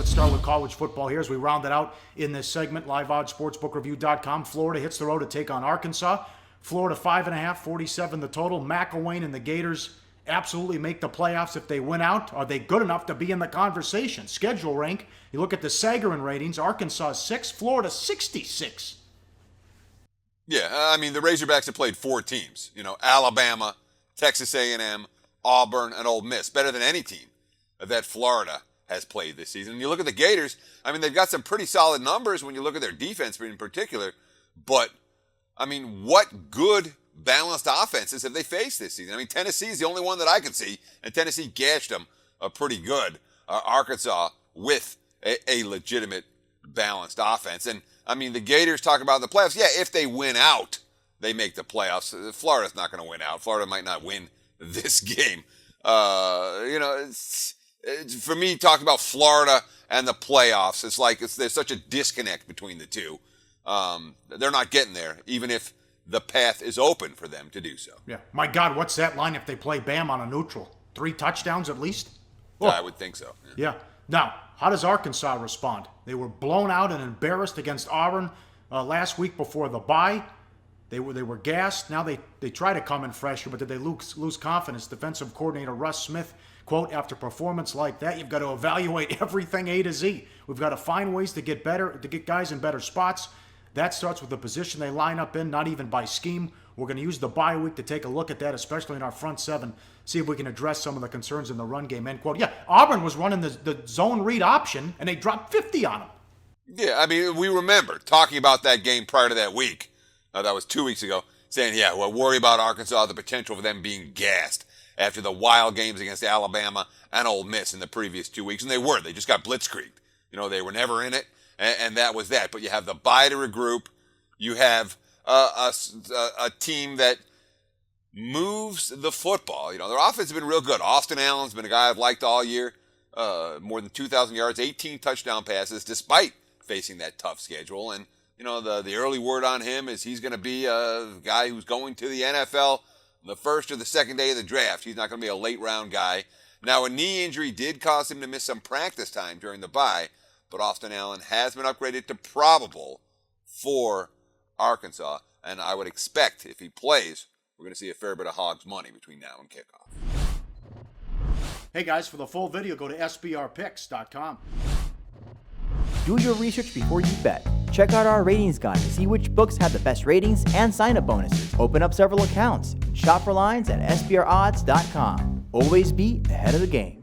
Let's start with college football here as we round it out in this segment. LiveOddsSportsbookReview.com. Florida hits the road to take on Arkansas. Florida 5.5, 47 the total. McElwain and the Gators absolutely make the playoffs if they win out. Are they good enough to be in the conversation? Schedule rank, you look at the Sagarin ratings, Arkansas 6, Florida 66. Yeah, I mean, the Razorbacks have played 4 teams. Alabama, Texas A&M, Auburn, and Ole Miss. Better than any team that Florida has played this season. And you look at the Gators, I mean, they've got some pretty solid numbers when you look at their defense in particular. But, I mean, what good balanced offenses have they faced this season? I mean, Tennessee's the only one that I can see, and Tennessee gashed them pretty good. Arkansas with a legitimate balanced offense. And, I mean, the Gators talk about the playoffs. Yeah, if they win out, they make the playoffs. Florida's not going to win out. Florida might not win this game. It's for me, talking about Florida and the playoffs, it's like there's such a disconnect between the two. They're not getting there, even if the path is open for them to do so. Yeah. My God, what's that line if they play Bam on a neutral? 3 touchdowns at least? Oh. I would think so. Yeah. Now, how does Arkansas respond? They were blown out and embarrassed against Auburn last week before the bye. They were gassed. Now they try to come in fresher, but did they lose confidence? Defensive coordinator Russ Smith, quote, after performance like that, you've got to evaluate everything A to Z. We've got to find ways to get better, to get guys in better spots. That starts with the position they line up in, not even by scheme. We're going to use the bye week to take a look at that, especially in our front seven, see if we can address some of the concerns in the run game, end quote. Yeah, Auburn was running the zone read option, and they dropped 50 on them. Yeah, I mean, we remember talking about that game prior to that week. That was 2 weeks ago, saying, yeah, well, worry about Arkansas, the potential for them being gassed after the wild games against Alabama and Ole Miss in the previous 2 weeks. And they were. They just got blitzkrieged. They were never in it, and that was that. But you have the bye to regroup. You have a team that moves the football. Their offense has been real good. Austin Allen's been a guy I've liked all year. More than 2,000 yards, 18 touchdown passes, despite facing that tough schedule. And the early word on him is he's going to be a guy who's going to the NFL the first or the second day of the draft. He's not going to be a late round guy. Now, a knee injury did cause him to miss some practice time during the bye, but Austin Allen has been upgraded to probable for Arkansas, and I would expect if he plays, we're going to see a fair bit of Hogs money between now and kickoff. Hey guys, for the full video, go to sbrpicks.com. Do your research before you bet. Check out our ratings guide to see which books have the best ratings and sign-up bonuses. Open up several accounts. Shop for lines at sbrodds.com. Always be ahead of the game.